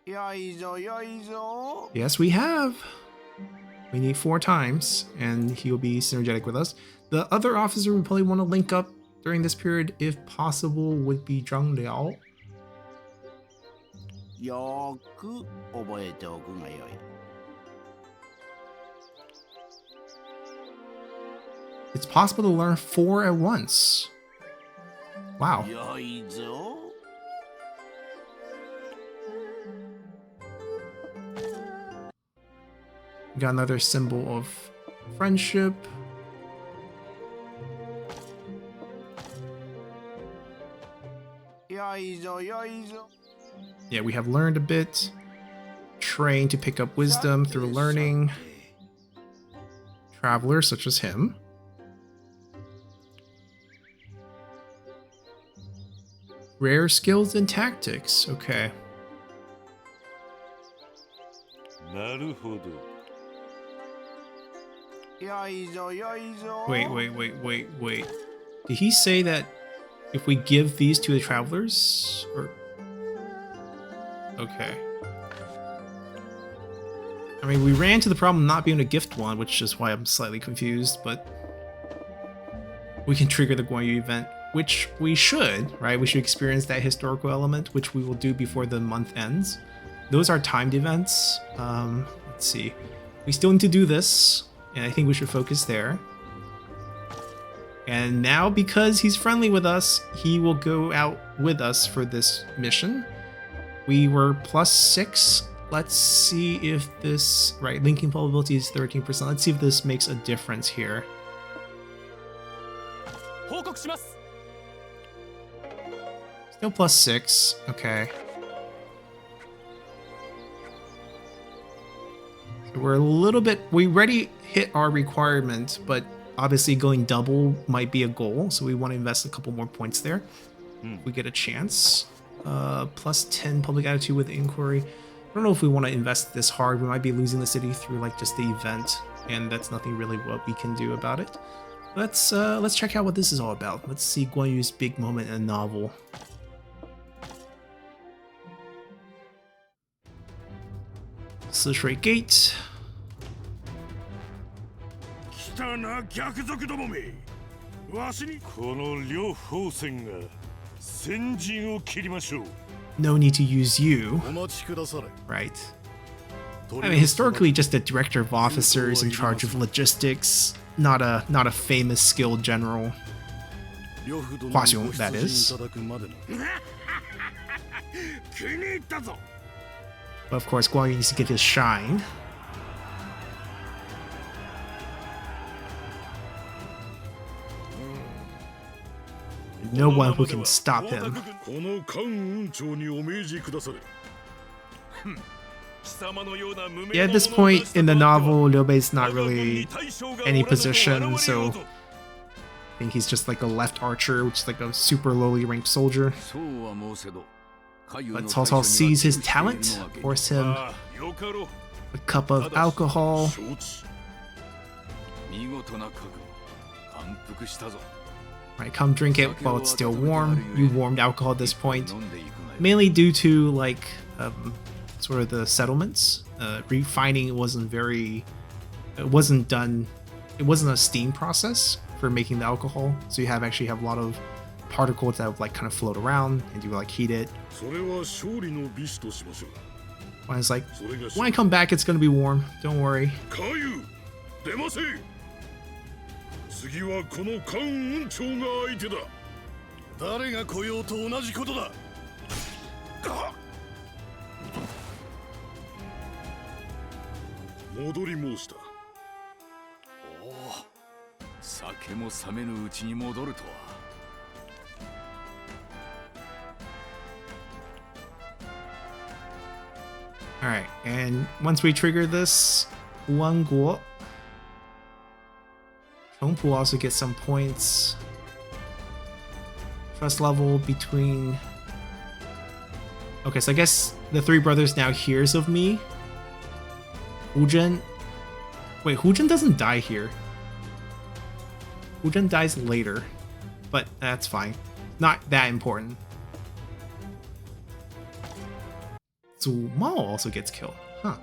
Yes, we have. We need 4 times, and he'll be synergetic with us. The other officer we probably want to link up during this period, if possible, would be Zhang Liao. It's possible to learn 4 at once. Wow. We got another symbol of friendship. Yeah, we have learned a bit. Trained to pick up wisdom through learning. Travelers such as him. Rare skills and tactics. Okay. Wait. Did he say that if we give these to the travelers? Or... Okay. I mean, we ran into the problem of not being able to gift one, which is why I'm slightly confused, but we can trigger the Guan Yu event, which we should, right? We should experience that historical element, which we will do before the month ends. Those are timed events. Let's see. We still need to do this, and I think we should focus there. And now, because he's friendly with us, he will go out with us for this mission. We were +6. Let's see if this... Right, linking probability is 13%. Let's see if this makes a difference here. Still +6. Okay. So we're a little bit... We already hit our requirement, but obviously going double might be a goal, so we want to invest a couple more points there. If we get a chance. +10 public attitude with inquiry. I don't know if we want to invest this hard. We might be losing the city through like just the event, and that's nothing really what we can do about it. Let's check out what this is all about. Let's see Guan Yu's big moment in a novel. Sishui Gate. No need to use you. Right. I mean, historically, just a director of officers in charge of logistics, not a famous skilled general. Huaxiong, that is. But of course, Guan Yu needs to get his shine. No one who can stop him. Yeah, at this point in the novel, Liu Bei's not really any position, so I think he's just like a left archer, which is like a super lowly ranked soldier. But Cao Cao sees his talent, pours him a cup of alcohol. Right, come drink it while it's still warm. You warmed alcohol at this point, mainly due to like sort of the settlements. Refining wasn't very, it wasn't a steam process for making the alcohol, so you actually have a lot of particles that would like kind of float around, and you would like heat it. When it's like, when I come back, it's gonna be warm. Don't worry. 次はこの関雲長が相手だ。誰が来ようと同じことだ。戻り申した。おお、酒も冷めぬうちに戻るとは。Alright, and once we trigger this, 王国 Chongpu also gets some points. Trust level between... Okay, so I guess the three brothers now hears of me. Hujin... Wait, Hujin doesn't die here. Hujin dies later. But that's fine. Not that important. Zhu Mao also gets killed. Huh.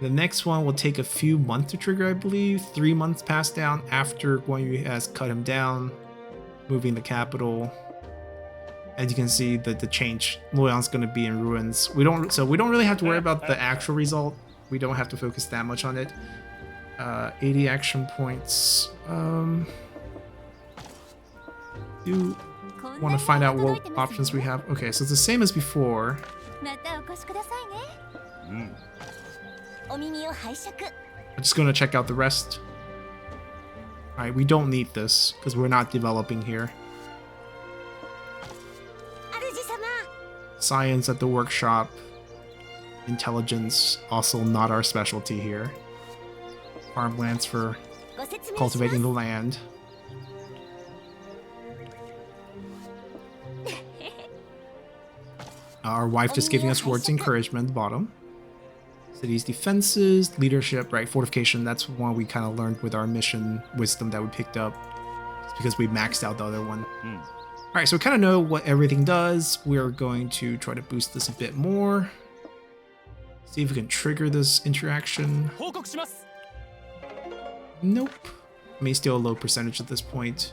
The next one will take a few months to trigger, I believe. 3 months pass down after Guan Yu has cut him down, moving the capital. As you can see, the change. Luoyang's going to be in ruins. We don't really have to worry about the actual result. We don't have to focus that much on it. 80 action points. Do want to find out what options we have. Okay, so it's the same as before. I'm just gonna check out the rest. Alright, we don't need this because we're not developing here. Science at the workshop. Intelligence, also not our specialty here. Farmlands for cultivating the land. Our wife just giving us words of encouragement at the bottom. City's defenses, leadership, right, fortification, that's one we kind of learned with our mission wisdom that we picked up. It's because we maxed out the other one. Alright, so we kind of know what everything does. We're going to try to boost this a bit more. See if we can trigger this interaction. Nope. I mean, still a low percentage at this point.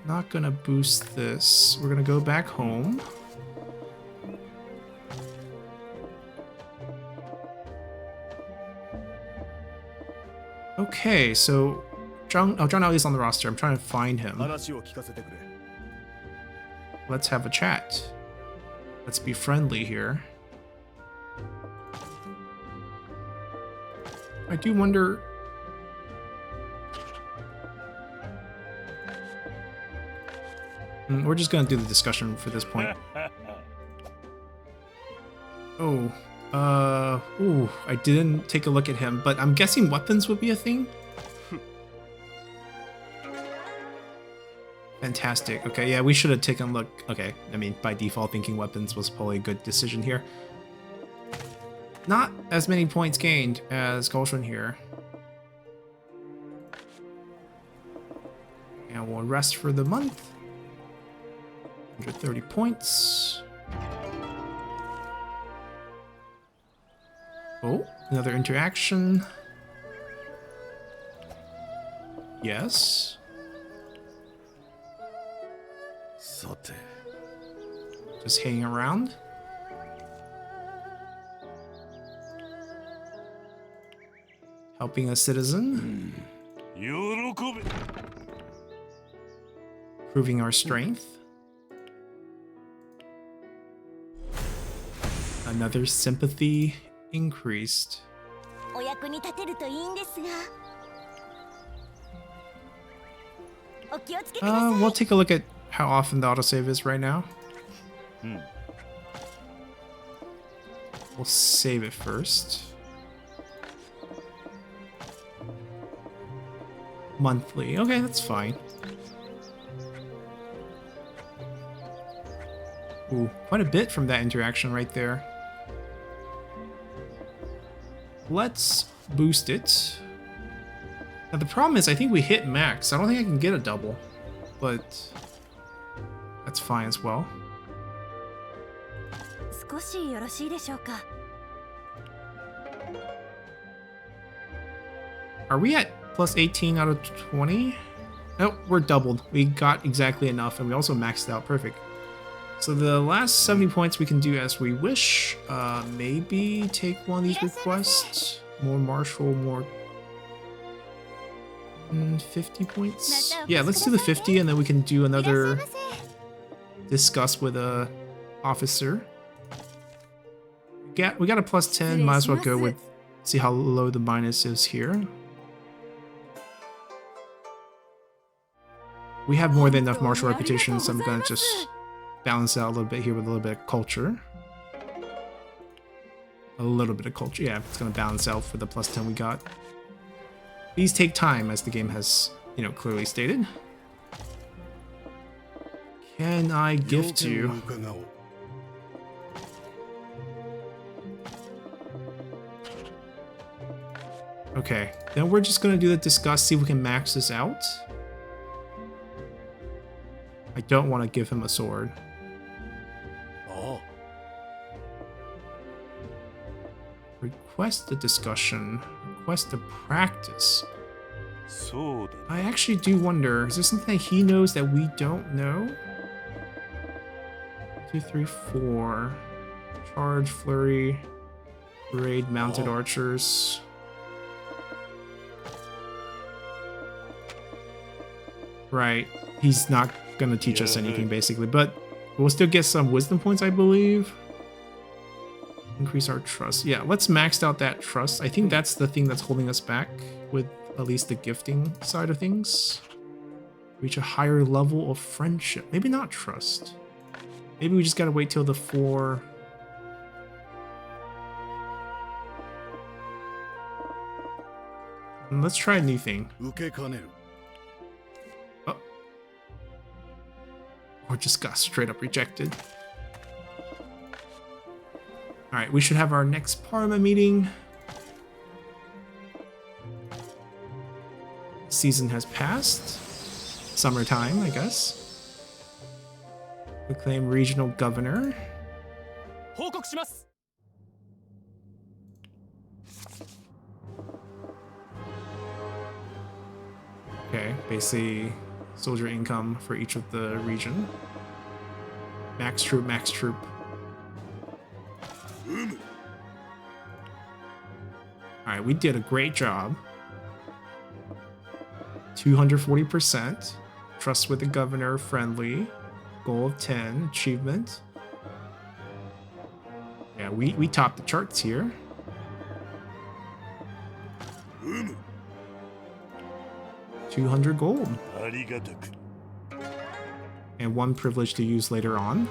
Not gonna boost this. We're gonna go back home. Okay, so Zhang Ali is on the roster. I'm trying to find him. Let's have a chat. Let's be friendly here. I do wonder... We're just gonna do the discussion for this point. Oh, ooh, I didn't take a look at him, but I'm guessing weapons would be a thing? Fantastic. Okay, yeah, we should have taken a look. Okay, I mean, by default, thinking weapons was probably a good decision here. Not as many points gained as Gulshan here. And we'll rest for the month. 130 points. Oh, another interaction. Yes. Just hanging around. Helping a citizen. Proving our strength. Another sympathy increased. We'll take a look at how often the autosave is right now. We'll save it first. Monthly. Okay, that's fine. Ooh, quite a bit from that interaction right there. Let's boost it. Now the problem is I think we hit max. I don't think I can get a double, but that's fine as well. Are we at plus 18 out of 20? Nope, we're doubled. We got exactly enough, and we also maxed out. Perfect. So the last 70 points we can do as we wish. Maybe take one of these requests. More martial, more... 50 points? Yeah, let's do the 50, and then we can do another discuss with a officer. We got a plus 10, might as well go with... See how low the minus is here. We have more than enough martial reputation, so I'm gonna just balance out a little bit here with a little bit of culture. A little bit of culture, yeah, it's gonna balance out for the plus 10 we got. These take time, as the game has, you know, clearly stated. Can I gift you? Okay, then we're just gonna do the discuss, see if we can max this out. I don't want to give him a sword. Oh. Request a discussion. Request a practice. I actually do wonder, is there something that he knows that we don't know? 2, 3, 4. Charge, flurry, parade, mounted archers. Right, he's not gonna teach us anything basically, but we'll still get some wisdom points, I believe. Increase our trust. Yeah, let's max out that trust. I think that's the thing that's holding us back with at least the gifting side of things. Reach a higher level of friendship. Maybe not trust. Maybe we just gotta wait till the 4. And let's try a new thing. Oh. Or just got straight up rejected. Alright, we should have our next Parliament meeting. Season has passed. Summertime, I guess. Proclaim regional governor. Okay, basically soldier income for each of the region. Max troop, max troop. Alright, we did a great job. 240%. Trust with the governor, friendly. Goal of 10. Achievement. Yeah, we topped the charts here. $200 gold. And 1 privilege to use later on.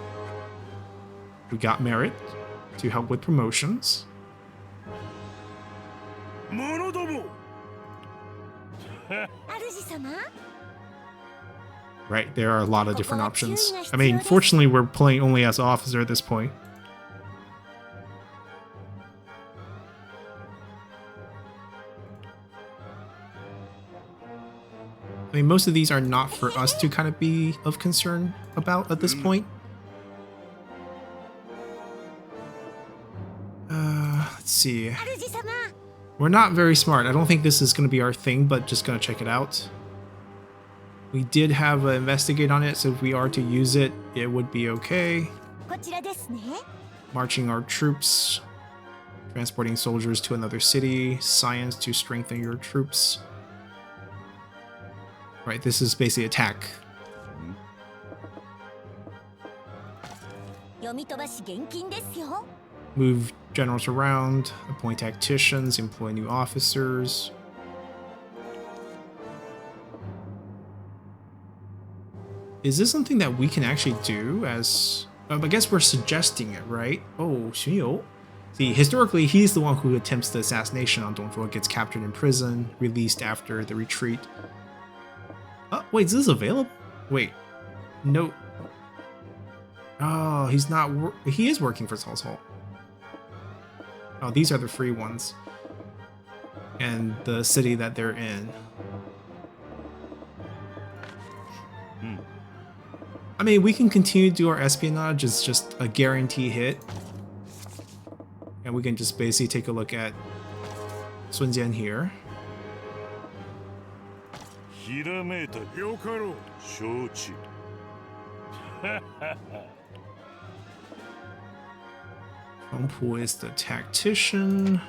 We got merit to help with promotions. Right, there are a lot of different options. I mean, fortunately, we're playing only as officer at this point. I mean, most of these are not for us to kind of be of concern about at this point. Let's see. We're not very smart. I don't think this is going to be our thing, but just going to check it out. We did have an investigate on it, so if we are to use it, it would be okay. Marching our troops. Transporting soldiers to another city. Science to strengthen your troops. Right, this is basically attack. Move generals around, appoint tacticians, employ new officers. Is this something that we can actually do as... I guess we're suggesting it, right? Oh, Xunyo. See, historically, he's the one who attempts the assassination on Dong Zhuo, gets captured in prison, released after the retreat. Wait, is this available? Wait, no. Oh, he's not. He is working for Cao Cao. Oh, these are the free ones. and the city that they're in. I mean, we can continue to do our espionage. It's just a guarantee hit. And we can just basically take a look at Sun Jian here. Huang Pu is the tactician.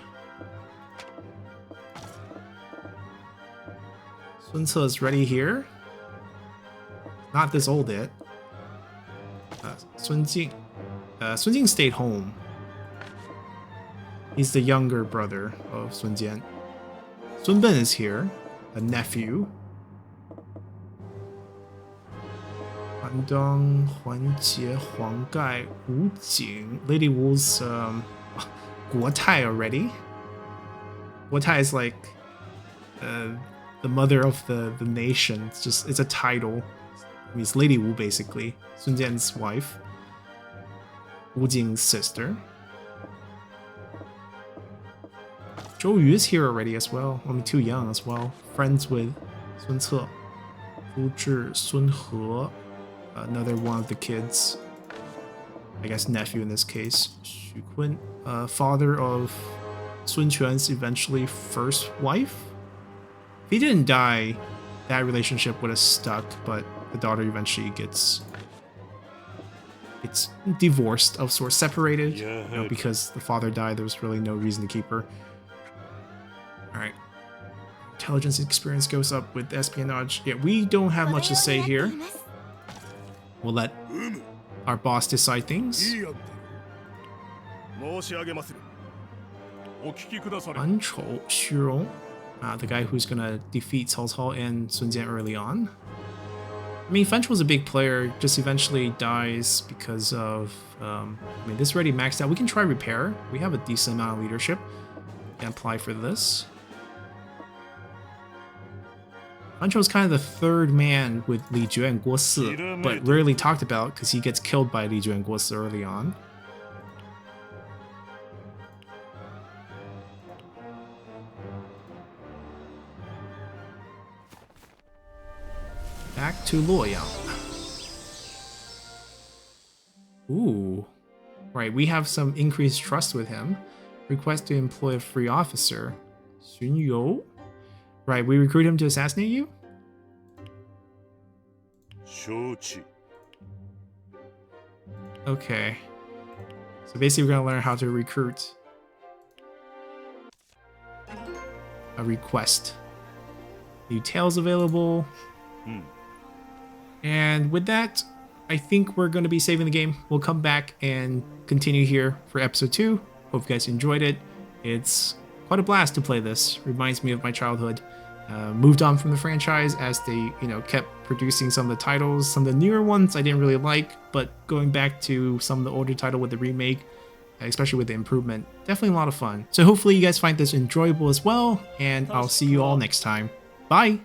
Sun Ce is ready here. Not this old yet. Sun Jing stayed home. He's the younger brother of Sun Jian. Sun Ben is here, a nephew. Huan Dong, Huan Jie, Huang Gai, Wu Jing. Lady Wu's Guo Tai already. Guo Tai is like the mother of the nation. It's a title. I mean, it's Lady Wu basically. Sun Jian's wife. Wu Jing's sister. Zhou Yu is here already as well. I mean, too young as well. Friends with Sun Ce. Fu Zhi, Sun He. Another one of the kids. I guess nephew in this case. Xu Kun. Father of Sun Quan's eventually first wife. If he didn't die, that relationship would have stuck, but the daughter eventually gets divorced of sorts, separated. You know, because the father died, there was really no reason to keep her. Alright. Intelligence experience goes up with espionage. Yeah, we don't have much to say here. We'll let our boss decide things. An Chou Xurong, the guy who's gonna defeat Cao Cao and Sun Jian early on. I mean, Fan Chou's a big player, just eventually dies because of... I mean, this already maxed out. We can try repair. We have a decent amount of leadership. Can apply for this. Fan Chou's kind of the third man with Li Jue and Guo Si, but rarely talked about because he gets killed by Li Jue and Guo Si early on. Back to Luoyang. Ooh. Right, we have some increased trust with him. Request to employ a free officer. Xun You. Right, we recruit him to assassinate you? Okay. So basically we're gonna learn how to recruit a request. New tales available. And with that, I think we're going to be saving the game. We'll come back and continue here for episode 2. Hope you guys enjoyed it. It's quite a blast to play this. Reminds me of my childhood. Moved on from the franchise as they, kept producing some of the titles. Some of the newer ones I didn't really like, but going back to some of the older title with the remake, especially with the improvement, definitely a lot of fun. So hopefully you guys find this enjoyable as well, and I'll see you all next time. Bye!